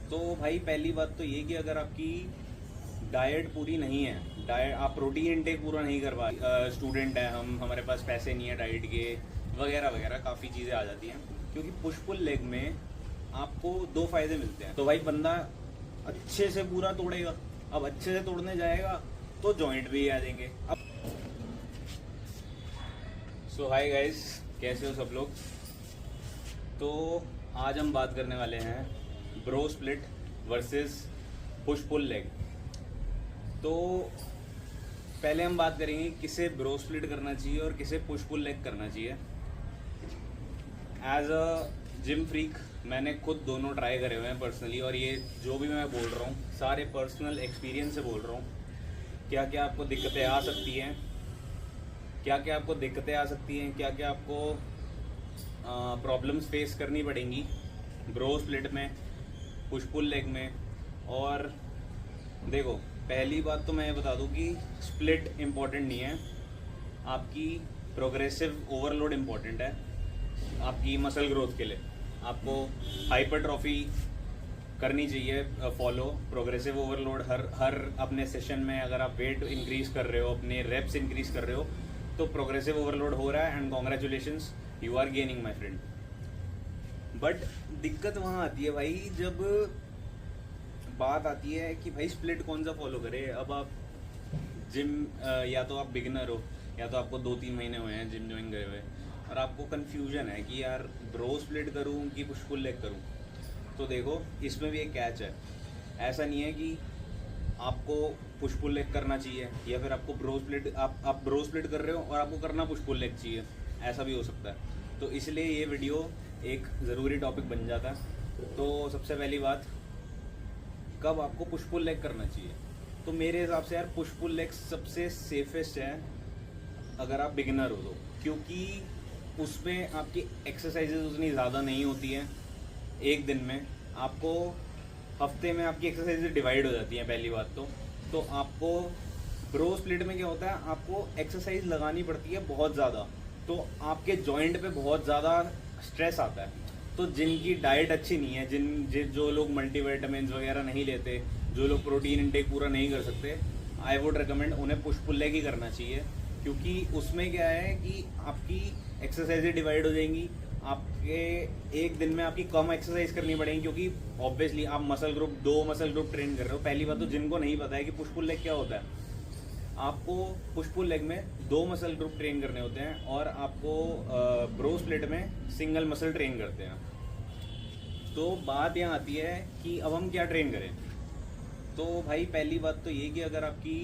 तो भाई पहली बात तो ये कि अगर आपकी डाइट पूरी नहीं है, डाइट आप प्रोटीन इनटेक पूरा नहीं करवा, स्टूडेंट है हम, हमारे पास पैसे नहीं है डाइट के वगैरह वगैरह काफ़ी चीज़ें आ जाती हैं। क्योंकि पुश पुल लेग में आपको दो फायदे मिलते हैं। तो भाई बंदा अच्छे से पूरा तोड़ेगा, अब अच्छे से तोड़ने जाएगा तो जॉइंट भी आ जाएंगे। अब सो हाय गाइस, कैसे हो सब लोग। तो आज हम बात करने वाले हैं bro split versus push pull leg. तो पहले हम बात करेंगे किसे ब्रो स्प्लिट करना चाहिए और किसे पुश पुल लेग करना चाहिए। एज अ जिम फ्रीक मैंने खुद दोनों ट्राई करे हुए हैं पर्सनली, और ये जो भी मैं बोल रहा हूँ सारे पर्सनल एक्सपीरियंस से बोल रहा हूँ। क्या क्या आपको दिक्कतें आ सकती हैं, क्या क्या आपको दिक्कतें आ सकती हैं, क्या क्या आपको प्रॉब्लम्स फेस करनी पड़ेंगी ब्रो स्प्लिट में, पुश पुल लेग में। और देखो, पहली बात तो मैं ये बता दूं कि स्प्लिट इम्पॉर्टेंट नहीं है, आपकी प्रोग्रेसिव ओवरलोड इम्पॉर्टेंट है आपकी मसल ग्रोथ के लिए। आपको हाइपरट्रॉफी करनी चाहिए फॉलो प्रोग्रेसिव ओवरलोड हर अपने सेशन में। अगर आप वेट इंक्रीज कर रहे हो, अपने रेप्स इंक्रीज कर रहे हो, तो प्रोग्रेसिव ओवरलोड हो रहा है and congratulations, you are gaining my friend. But दिक्कत वहाँ आती है भाई जब बात आती है कि भाई स्प्लिट कौन सा फॉलो करे। अब आप जिम या तो आप बिगिनर हो या तो आपको 2-3 महीने हुए हैं जिम ज्वाइन करे हुए, और आपको कन्फ्यूजन है कि यार ब्रो स्प्लिट करूँ कि पुश पुल लेग करूँ। तो देखो, इसमें भी एक कैच है। ऐसा नहीं है कि आपको पुश पुल लेग करना चाहिए या फिर आपको ब्रो स्प्लिट, आप ब्रो स्प्लिट कर रहे हो और आपको करना पुश पुल लेग चाहिए, ऐसा भी हो सकता है। तो इसलिए ये वीडियो एक ज़रूरी टॉपिक बन जाता है। तो सबसे पहली बात, कब आपको पुश पुल लेग करना चाहिए। तो मेरे हिसाब से यार पुश पुल लेग सबसे सेफेस्ट है अगर आप बिगिनर हो तो, क्योंकि उसमें आपकी एक्सरसाइजेज उतनी ज़्यादा नहीं होती हैं एक दिन में। आपको हफ्ते में आपकी एक्सरसाइजेज डिवाइड हो जाती हैं पहली बात तो आपको ब्रो स्प्लिट में क्या होता है, आपको एक्सरसाइज लगानी पड़ती है बहुत ज़्यादा, तो आपके जॉइंट पे बहुत ज़्यादा स्ट्रेस आता है। तो जिनकी डाइट अच्छी नहीं है, जो लोग मल्टीविटामिन्स वगैरह नहीं लेते, जो लोग प्रोटीन इनटेक पूरा नहीं कर सकते, आई वुड रिकमेंड उन्हें पुश पुल लेग ही करना चाहिए। क्योंकि उसमें क्या है कि आपकी एक्सरसाइजेज डिवाइड हो जाएंगी, आपके एक दिन में आपकी कम एक्सरसाइज करनी पड़ेगी, क्योंकि ऑब्वियसली आप दो मसल ग्रुप ट्रेन कर रहे हो। पहली बात तो जिनको नहीं पता है कि पुश पुल लेग क्या होता है, आपको पुश पुल लेग में 2 मसल ग्रुप ट्रेन करने होते हैं और आपको ब्रो स्प्लिट में सिंगल मसल ट्रेन करते हैं। तो बात यहाँ आती है कि अब हम क्या ट्रेन करें। तो भाई पहली बात तो ये कि अगर आपकी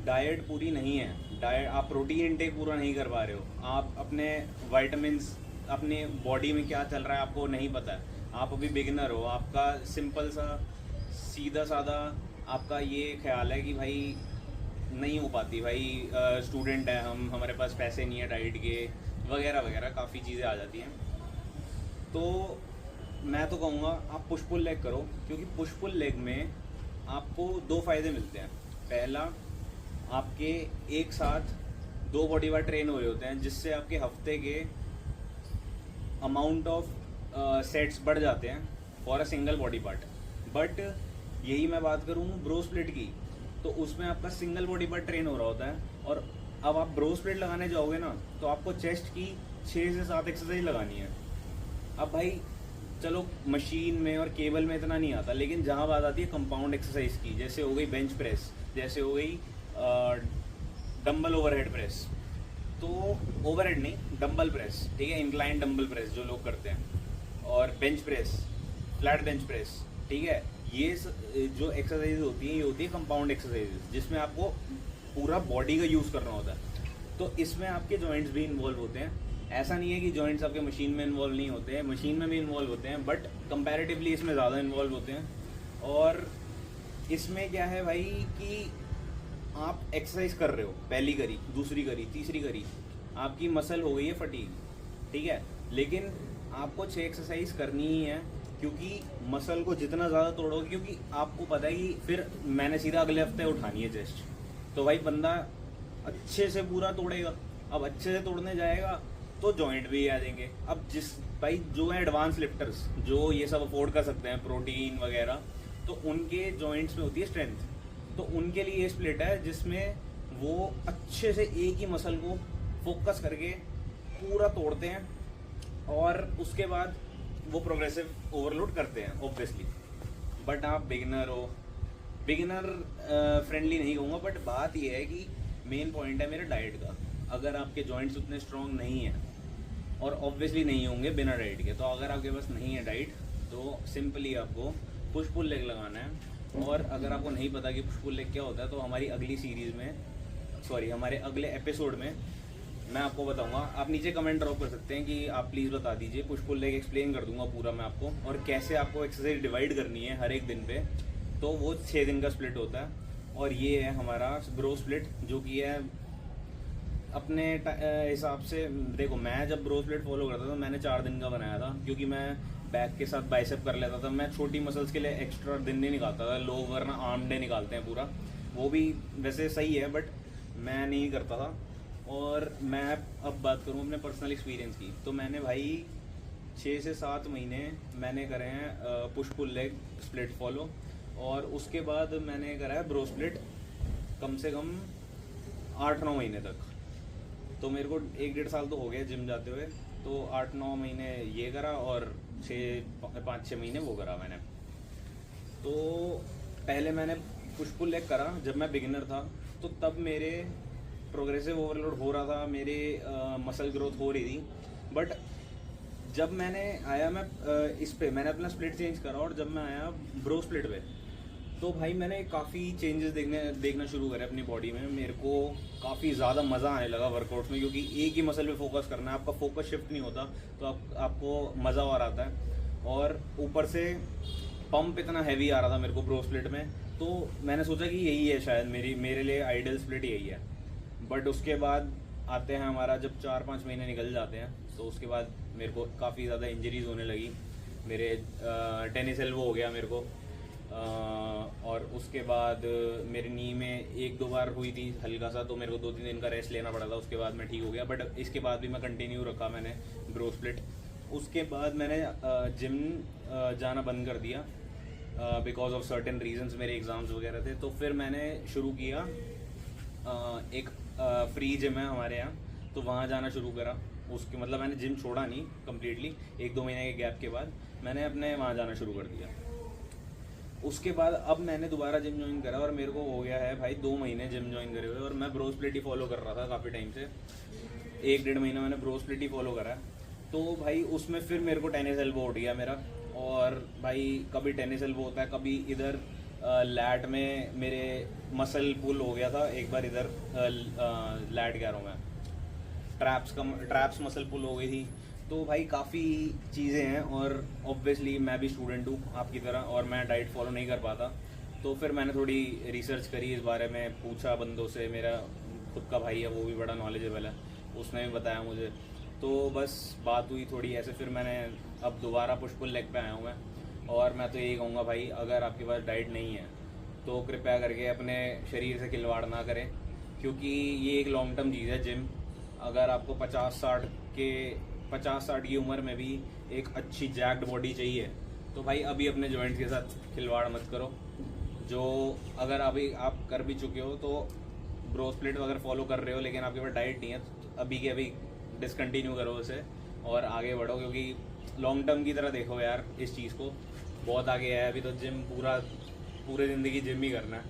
डाइट पूरी नहीं है, आप प्रोटीन इनटेक पूरा नहीं कर पा रहे हो, आप अपने वाइटामिन्स, अपने बॉडी में क्या चल रहा है आपको नहीं पता है, आप अभी बिगिनर हो, आपका सिंपल सा सीधा साधा आपका ये ख्याल है कि भाई नहीं हो पाती, भाई स्टूडेंट है हम, हमारे पास पैसे नहीं है डाइट के वगैरह वगैरह काफ़ी चीज़ें आ जाती हैं। तो मैं तो कहूँगा आप पुश पुल लेग करो, क्योंकि पुश पुल लेग में आपको 2 फायदे मिलते हैं। पहला, आपके एक साथ 2 बॉडी पार्ट ट्रेन हुए होते हैं, जिससे आपके हफ्ते के अमाउंट ऑफ सेट्स बढ़ जाते हैं for a single body part. But यही मैं बात करूँ ब्रो स्प्लिट की, तो उसमें आपका सिंगल बॉडी पार्ट ट्रेन हो रहा होता है, और अब आप ब्रो स्प्लिट लगाने जाओगे ना तो आपको चेस्ट की 6 से 7 एक्सरसाइज लगानी है। अब भाई चलो मशीन में और केबल में इतना नहीं आता, लेकिन जहाँ बात आती है कंपाउंड एक्सरसाइज की, जैसे हो गई बेंच प्रेस, जैसे हो गई डंबल ओवरहेड प्रेस, तो ओवरहेड नहीं डंबल प्रेस, ठीक है, इंक्लाइन डंबल प्रेस जो लोग करते हैं, और bench press, flat bench press, ठीक है। ये जो एक्सरसाइज होती है ये होती है कंपाउंड एक्सरसाइजेज, जिसमें आपको पूरा बॉडी का यूज़ करना होता है। तो इसमें आपके जॉइंट्स भी इन्वॉल्व होते हैं। ऐसा नहीं है कि जॉइंट्स आपके मशीन में इन्वॉल्व नहीं होते हैं, मशीन में भी इन्वॉल्व होते हैं, बट कंपैरेटिवली इसमें ज़्यादा इन्वॉल्व होते हैं। और इसमें क्या है भाई कि आप एक्सरसाइज कर रहे हो, पहली करी, दूसरी करी, तीसरी करी, आपकी मसल हो गई है फटीग, ठीक है, लेकिन आपको 6 एक्सरसाइज करनी ही है, क्योंकि मसल को जितना ज़्यादा तोड़ोगे, क्योंकि आपको पता है कि फिर मैंने सीधा अगले हफ्ते उठानी है चेस्ट, तो भाई बंदा अच्छे से पूरा तोड़ेगा, अब अच्छे से तोड़ने जाएगा तो जॉइंट भी आ जाएंगे। अब जिस भाई जो है एडवांस लिफ्टर्स जो ये सब अफोर्ड कर सकते हैं प्रोटीन वगैरह, तो उनके जॉइंट्स में होती है स्ट्रेंथ, तो उनके लिए ये स्प्लिट है जिसमें वो अच्छे से एक ही मसल को फोकस करके पूरा तोड़ते हैं और उसके बाद वो प्रोग्रेसिव ओवरलोड करते हैं ऑब्वियसली। बट आप बिगिनर हो, बिगिनर फ्रेंडली नहीं कहूँगा, बट बात ये है कि मेन पॉइंट है मेरा डाइट का। अगर आपके जॉइंट्स उतने स्ट्रांग नहीं हैं और ऑब्वियसली नहीं होंगे बिना डाइट के, तो अगर आपके पास नहीं है डाइट तो सिंपली आपको पुश पुल लेग लगाना है। और अगर आपको नहीं पता कि पुश पुल लेग क्या होता है, तो हमारी अगली सीरीज़ में, सॉरी हमारे अगले एपिसोड में मैं आपको बताऊंगा। आप नीचे कमेंट ड्रॉप कर सकते हैं कि आप प्लीज़ बता दीजिए, पुश पुल लेग एक्सप्लेन कर दूंगा पूरा मैं आपको, और कैसे आपको एक्सरसाइज डिवाइड करनी है हर एक दिन पे। तो वो 6 दिन का स्प्लिट होता है। और ये है हमारा ब्रो स्प्लिट, जो कि है अपने हिसाब से। देखो मैं जब ब्रो स्प्लिट फॉलो करता था मैंने 4 दिन का बनाया था, क्योंकि मैं बैक के साथ बाइसेप कर लेता था। मैं छोटी मसल्स के लिए एक्स्ट्रा दिन नहीं निकालता था, लोग वरना आर्म डे निकालते हैं पूरा, वो भी वैसे सही है बट मैं नहीं करता था। और मैं अब बात करूँ अपने पर्सनल एक्सपीरियंस की, तो मैंने भाई 6 से 7 महीने मैंने करे हैं push pull leg split follow, और उसके बाद मैंने करा है ब्रो स्प्लिट कम से कम 8-9 महीने तक। तो मेरे को 1-1.5 साल तो हो गया जिम जाते हुए, तो 8-9 महीने ये करा और 5-6 महीने वो करा मैंने। तो पहले मैंने पुश पुल लेग करा जब मैं बिगिनर था, तो तब मेरे प्रोग्रेसिव ओवरलोड हो रहा था, मेरे मसल ग्रोथ हो रही थी। बट जब मैंने आया मैं इस पे मैंने अपना स्प्लिट चेंज करा, और जब मैं आया ब्रो स्प्लिट पे, तो भाई मैंने काफ़ी चेंजेस देखना शुरू करे अपनी बॉडी में। मेरे को काफ़ी ज़्यादा मज़ा आने लगा वर्कआउट्स में, क्योंकि एक ही मसल पे फोकस करना है, आपका फोकस शिफ्ट नहीं होता, तो आपको मज़ा और आता है। और ऊपर से पंप इतना हैवी आ रहा था मेरे को ब्रो स्प्लिट में, तो मैंने सोचा कि यही है शायद मेरे लिए आइडियल स्प्लिट यही है। बट उसके बाद आते हैं हमारा जब 4-5 महीने निकल जाते हैं, तो उसके बाद मेरे को काफ़ी ज़्यादा इंजरीज होने लगी। मेरे टेनिस एल्बो हो गया मेरे को, और उसके बाद मेरे नी में 1-2 बार हुई थी हल्का सा, तो मेरे को 2-3 दिन का रेस्ट लेना पड़ा था, उसके बाद मैं ठीक हो गया। बट इसके बाद भी मैं कंटिन्यू रखा मैंने ब्रो स्प्लिट। उसके बाद मैंने जिम जाना बंद कर दिया बिकॉज ऑफ सर्टेन रीजंस, मेरे एग्ज़ाम्स वगैरह थे। तो फिर मैंने शुरू किया एक फ्री जिम है हमारे यहाँ, तो वहाँ जाना शुरू करा। उसके मतलब मैंने जिम छोड़ा नहीं कम्प्लीटली, 1-2 महीने के गैप के बाद मैंने अपने वहाँ जाना शुरू कर दिया। उसके बाद अब मैंने दोबारा जिम ज्वाइन करा, और मेरे को हो गया है भाई 2 महीने जिम ज्वाइन करे हुए, और मैं ब्रो स्प्लिट ही फॉलो कर रहा था काफ़ी टाइम से। 1-1.5 महीना मैंने ब्रो स्प्लिट ही फॉलो करा। तो भाई उसमें फिर मेरे को टेनिस एल्बो उठ गया मेरा, और भाई कभी टेनिस एल्बो होता है, कभी इधर लैट में मेरे मसल पुल हो गया था एक बार, इधर लैट कह रहा हूँ मैं, ट्रैप्स मसल पुल हो गई थी। तो भाई काफ़ी चीज़ें हैं, और ऑब्वियसली मैं भी स्टूडेंट हूँ आपकी तरह, और मैं डाइट फॉलो नहीं कर पाता। तो फिर मैंने थोड़ी रिसर्च करी इस बारे में, पूछा बंदों से, मेरा खुद का भाई है वो भी बड़ा नॉलेजेबल है, उसने भी बताया मुझे। तो बस बात हुई थोड़ी ऐसे, फिर मैंने अब दोबारा पुश पुल लेग पे आया हूँ मैं। और मैं तो यही कहूँगा भाई, अगर आपके पास डाइट नहीं है तो कृपया करके अपने शरीर से खिलवाड़ ना करें, क्योंकि ये एक लॉन्ग टर्म चीज़ है जिम। अगर आपको 50-60 की उम्र में भी एक अच्छी जैक्ड बॉडी चाहिए, तो भाई अभी अपने जॉइंट्स के साथ खिलवाड़ मत करो। जो अगर अभी आप कर भी चुके हो, तो ब्रो स्प्लिट अगर फॉलो कर रहे हो लेकिन आपके पास डाइट नहीं है, तो अभी के अभी डिसकंटिन्यू करो उसे और आगे बढ़ो, क्योंकि लॉन्ग टर्म की तरह देखो यार इस चीज़ को, बहुत आगे है। अभी तो जिम पूरे ज़िंदगी जिम ही करना है,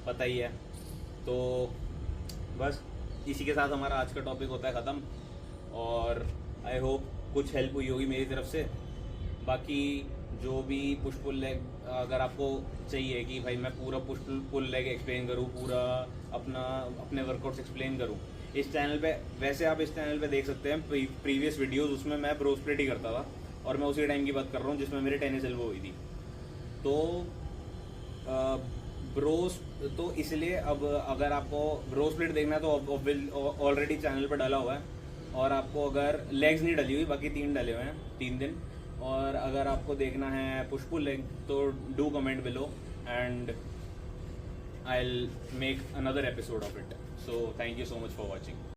पता ही है। तो बस इसी के साथ हमारा आज का टॉपिक होता है ख़त्म, और आई होप कुछ हेल्प हुई होगी मेरी तरफ से। बाकी जो भी पुश पुल लेग अगर आपको चाहिए कि भाई मैं पूरा पुश पुल लेग एक्सप्लेन करूँ, पूरा अपने वर्कआउट्स एक्सप्लेन करूँ, इस चैनल पे, वैसे आप इस चैनल पे देख सकते हैं प्रीवियस वीडियोस, उसमें मैं ब्रो स्प्लिट ही करता था, और मैं उसी टाइम की बात कर रहा हूँ जिसमें मेरी टेनिस एल्बो हुई थी। तो तो इसलिए अब अगर आपको ब्रो स्प्लिट देखना है तो ऑलरेडी चैनल पर डाला हुआ है, और आपको अगर लेग्स नहीं डली हुई, बाकी 3 डले हुए हैं 3 दिन। और अगर आपको देखना है पुश पुल लेग तो do comment below and I will make another episode of it. So thank you so much for watching.